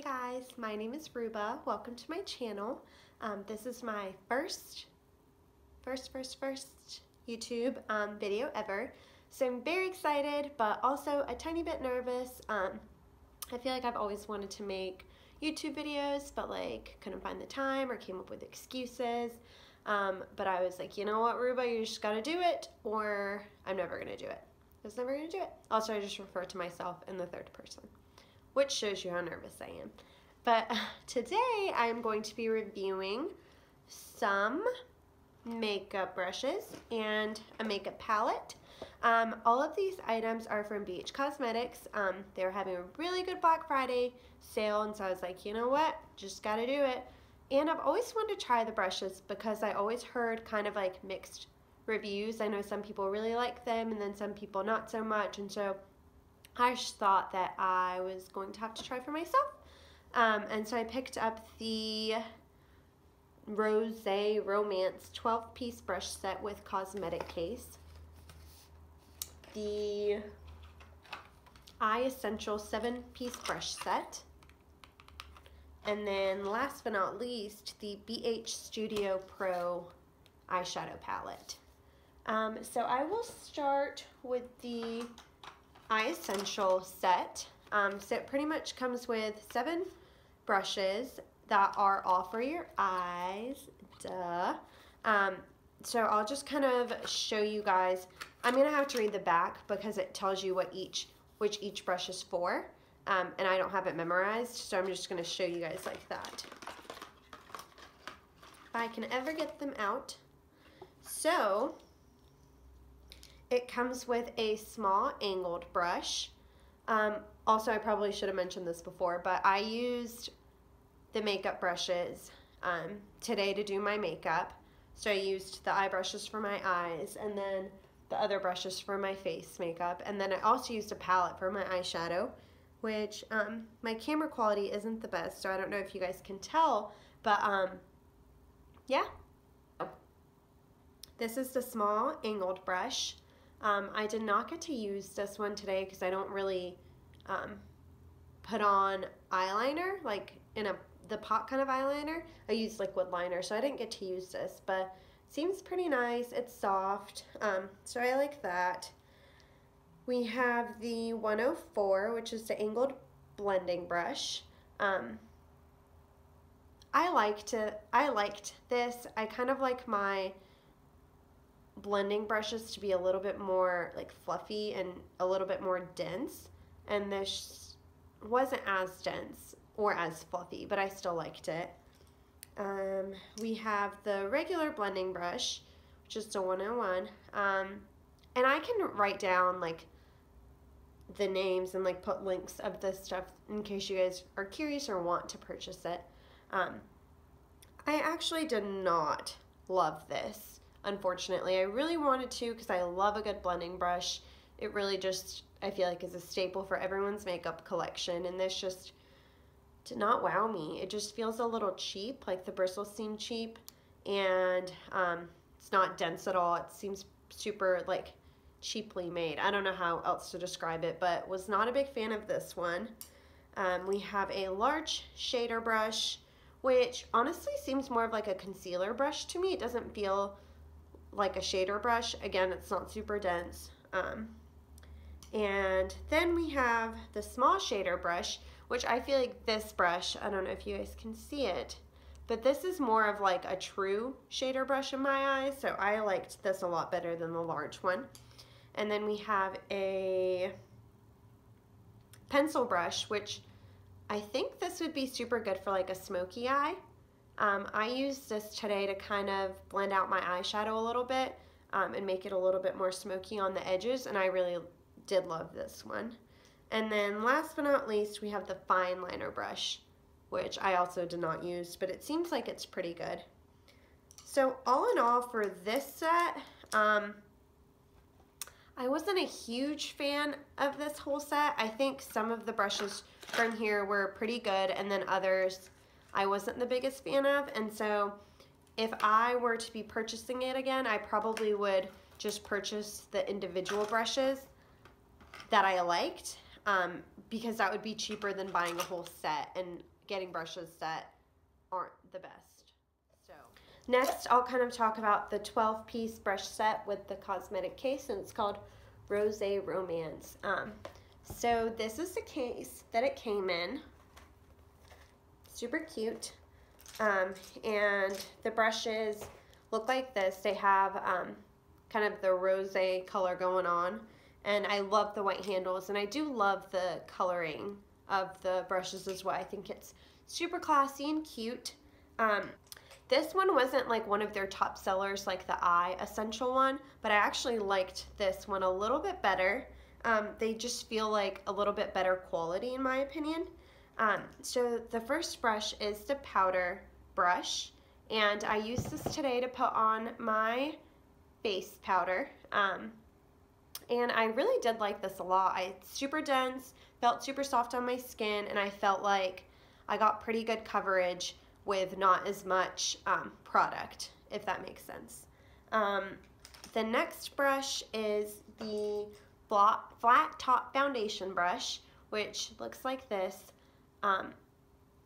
guys, my name is Ruba. Welcome to my channel. This is my first YouTube video ever. So I'm very excited, but also a tiny bit nervous. I feel like I've always wanted to make YouTube videos, but like couldn't find the time or came up with excuses. But I was like, you know what, Ruba, you just gotta do it, or I'm never gonna do it. I was never gonna do it. Also, I just refer to myself in the third person, which shows you how nervous I am. But today I'm going to be reviewing some makeup brushes and a makeup palette. All of these items are from BH Cosmetics. They were having a really good Black Friday sale, and so I was like, you know what, just gotta do it. And I've always wanted to try the brushes because I always heard kind of like mixed reviews. I know some people really like them and then some people not so much, and so I just thought that I was going to have to try for myself. And so I picked up the Rosé Romance 12-piece brush set with cosmetic case, the Eye Essential 7-piece brush set, and then last but not least, the BH Studio Pro eyeshadow palette. So I will start with the Eye Essential set. So it pretty much comes with 7 brushes that are all for your eyes, duh. So I'll just kind of show you guys. I'm gonna have to read the back because it tells you which each brush is for, and I don't have it memorized, so I'm just gonna show you guys like that. If I can ever get them out. So it comes with a small angled brush. Also, I probably should have mentioned this before, but I used the makeup brushes today to do my makeup. So I used the eye brushes for my eyes, and then the other brushes for my face makeup, and then I also used a palette for my eyeshadow, which my camera quality isn't the best, so I don't know if you guys can tell, but yeah. This is the small angled brush. I did not get to use this one today because I don't really put on eyeliner, like in the pot kind of eyeliner. I use liquid liner, so I didn't get to use this, but it seems pretty nice. It's soft, so I like that. We have the 104, which is the angled blending brush. I liked this. I kind of like my blending brushes to be a little bit more like fluffy and a little bit more dense, and this wasn't as dense or as fluffy, but I still liked it. We have the regular blending brush, which is the 101, and I can write down like the names and like put links of this stuff in case you guys are curious or want to purchase it. I actually did not love this, unfortunately. I really wanted to because I love a good blending brush. It really just, I feel like, is a staple for everyone's makeup collection, and this just did not wow me. It just feels a little cheap, like the bristles seem cheap, and it's not dense at all. It seems super like cheaply made. I don't know how else to describe it, but was not a big fan of this one. We have a large shader brush, which honestly seems more of like a concealer brush to me. It doesn't feel like a shader brush. Again, it's not super dense. And then we have the small shader brush, which I feel like this brush, I don't know if you guys can see it, but this is more of like a true shader brush in my eyes, so I liked this a lot better than the large one. And then we have a pencil brush, which I think this would be super good for like a smoky eye. I used this today to kind of blend out my eyeshadow a little bit and make it a little bit more smoky on the edges, and I really did love this one. And then last but not least, we have the fine liner brush, which I also did not use, but it seems like it's pretty good. So all in all, for this set, I wasn't a huge fan of this whole set. I think some of the brushes from here were pretty good, and then others I wasn't the biggest fan of, and so if I were to be purchasing it again, I probably would just purchase the individual brushes that I liked, because that would be cheaper than buying a whole set, and getting brushes set aren't the best. So next, I'll kind of talk about the 12-piece brush set with the cosmetic case, and it's called Rosé Romance. So this is the case that it came in. Super cute. And the brushes look like this. They have kind of the rosé color going on, and I love the white handles, and I do love the coloring of the brushes as well. I think it's super classy and cute. This one wasn't like one of their top sellers like the Eye Essential one, but I actually liked this one a little bit better. They just feel like a little bit better quality in my opinion. So the first brush is the powder brush, and I used this today to put on my face powder. And I really did like this a lot. It's super dense, felt super soft on my skin, and I felt like I got pretty good coverage with not as much product, if that makes sense. The next brush is the flat top foundation brush, which looks like this.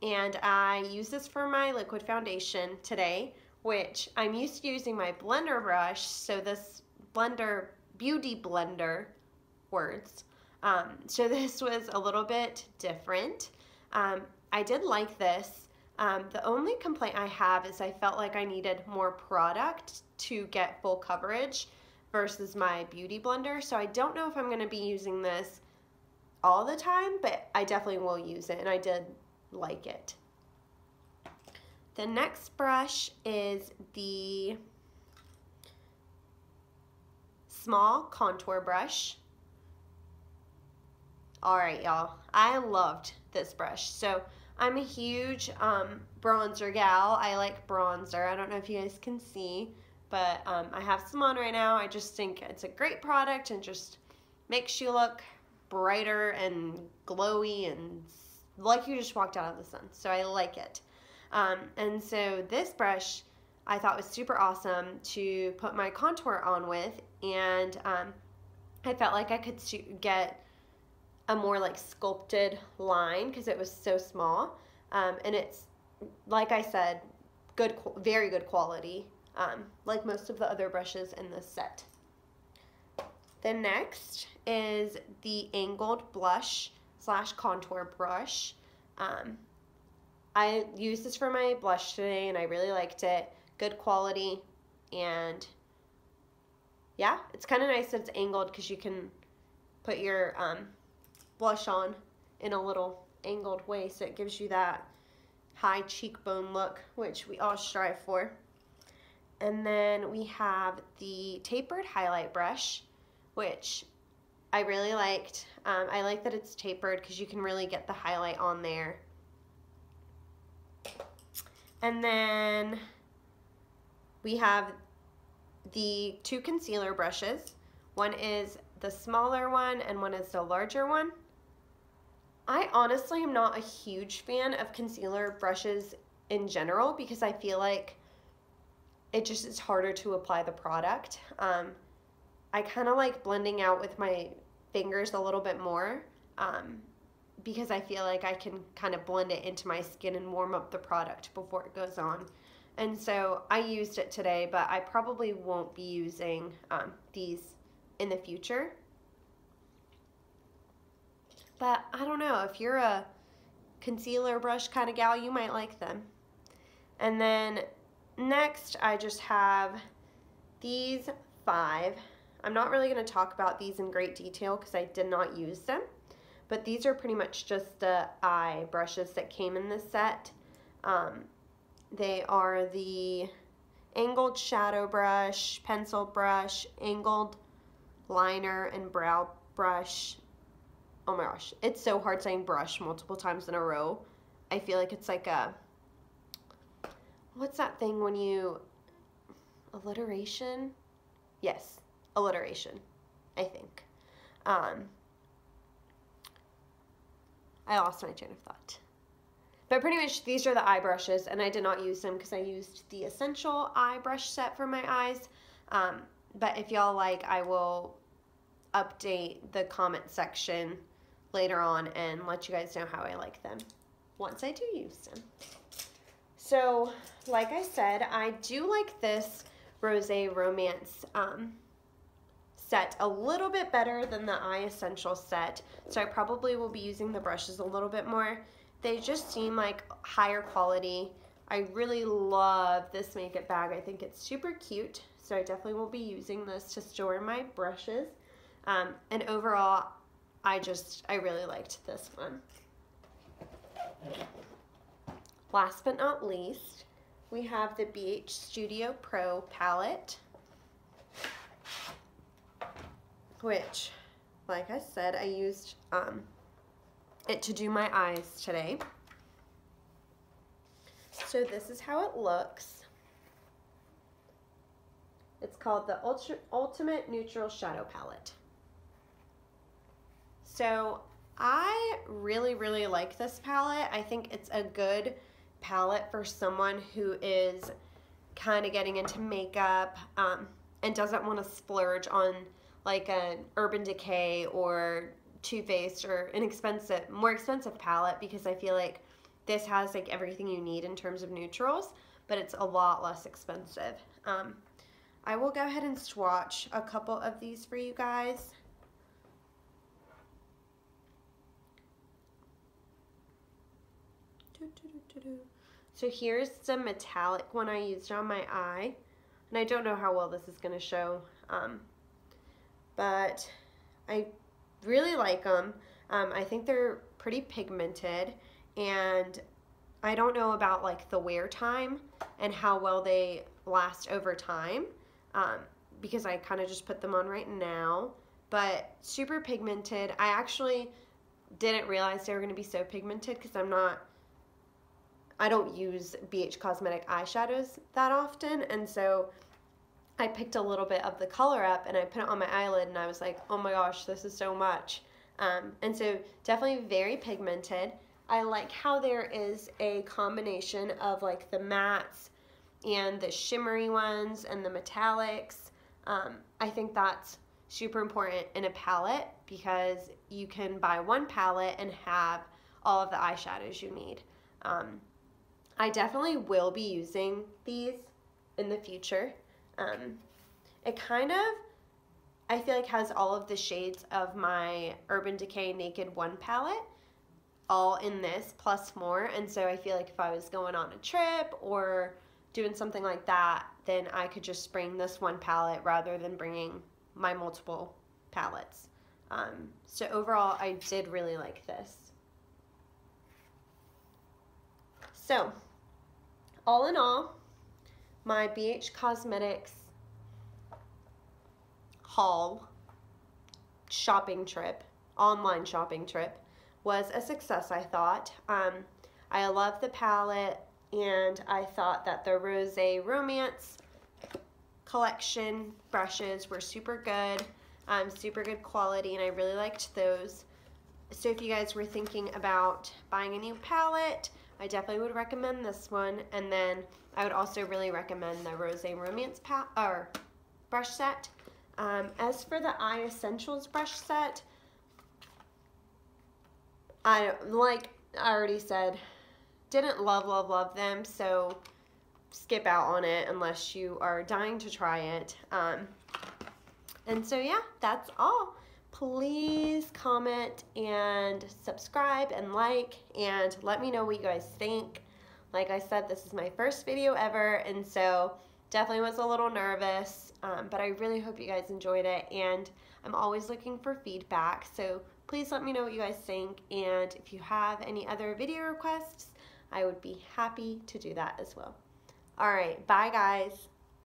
And I use this for my liquid foundation today, which I'm used to using my blender brush, so this beauty blender words. So this was a little bit different. I did like this. The only complaint I have is I felt like I needed more product to get full coverage versus my beauty blender. So I don't know if I'm going to be using this all the time, but I definitely will use it, and I did like it. The next brush is the small contour brush. Alright, y'all, I loved this brush. So I'm a huge bronzer gal. I like bronzer. I don't know if you guys can see, but I have some on right now. I just think it's a great product and just makes you look brighter and glowy and like you just walked out of the sun. So I like it. And so this brush I thought was super awesome to put my contour on with, and I felt like I could get a more like sculpted line because it was so small, and it's, like I said, very good quality, like most of the other brushes in this set. The next is the angled blush / contour brush. I used this for my blush today, and I really liked it. Good quality, and yeah, it's kind of nice that it's angled because you can put your blush on in a little angled way, so it gives you that high cheekbone look, which we all strive for. And then we have the tapered highlight brush, which I really liked. I like that it's tapered because you can really get the highlight on there. And then we have the two concealer brushes. One is the smaller one and one is the larger one. I honestly am not a huge fan of concealer brushes in general because I feel like it just is harder to apply the product. I kind of like blending out with my fingers a little bit more because I feel like I can kind of blend it into my skin and warm up the product before it goes on. And so I used it today, but I probably won't be using these in the future. But I don't know, if you're a concealer brush kind of gal, you might like them. And then next I just have these 5. I'm not really going to talk about these in great detail because I did not use them. But these are pretty much just the eye brushes that came in this set. They are the angled shadow brush, pencil brush, angled liner, and brow brush. Oh my gosh, it's so hard saying brush multiple times in a row. I feel like it's like a, what's that thing when you, alliteration? Yes, alliteration, I think. I lost my train of thought. But pretty much these are the eye brushes, and I did not use them because I used the Essential eye brush set for my eyes. But if y'all like, I will update the comment section later on and let you guys know how I like them once I do use them. So, like I said, I do like this Rosé Romance set a little bit better than the Eye Essentials set, so I probably will be using the brushes a little bit more. They just seem like higher quality. I really love this makeup bag. I think it's super cute, so I definitely will be using this to store my brushes. And overall, I really liked this one. Last but not least, we have the BH Studio Pro palette, which, like I said, I used it to do my eyes today. So this is how it looks. It's called the Ultimate Neutral Shadow Palette. So I really, really like this palette. I think it's a good palette for someone who is kind of getting into makeup and doesn't want to splurge on like an Urban Decay or Too Faced or more expensive palette, because I feel like this has like everything you need in terms of neutrals, but it's a lot less expensive. I will go ahead and swatch a couple of these for you guys. So here's the metallic one I used on my eye, and I don't know how well this is going to show, but I really like them. I think they're pretty pigmented, and I don't know about like the wear time and how well they last over time, because I kind of just put them on right now, but super pigmented. I actually didn't realize they were going to be so pigmented because I don't use BH Cosmetic eyeshadows that often, and so I picked a little bit of the color up and I put it on my eyelid, and I was like, oh my gosh, this is so much. And so definitely very pigmented. I like how there is a combination of like the mattes and the shimmery ones and the metallics. I think that's super important in a palette, because you can buy one palette and have all of the eyeshadows you need. I definitely will be using these in the future. It kind of, I feel like, has all of the shades of my Urban Decay Naked 1 palette all in this plus more, and so I feel like if I was going on a trip or doing something like that, then I could just bring this one palette rather than bringing my multiple palettes. So overall, I did really like this. So, all in all, my BH Cosmetics haul shopping trip, online shopping trip, was a success, I thought. I love the palette, and I thought that the Rosé Romance collection brushes were super good quality, and I really liked those. So if you guys were thinking about buying a new palette, I definitely would recommend this one, and then I would also really recommend the Rosé Romance brush set. As for the Eye Essentials brush set, like I already said, didn't love them, so skip out on it unless you are dying to try it. And so yeah, that's all. Please comment and subscribe and like, and let me know what you guys think. Like I said, this is my first video ever, and so definitely was a little nervous, but I really hope you guys enjoyed it, and I'm always looking for feedback, so please let me know what you guys think, and if you have any other video requests, I would be happy to do that as well. Alright, bye guys.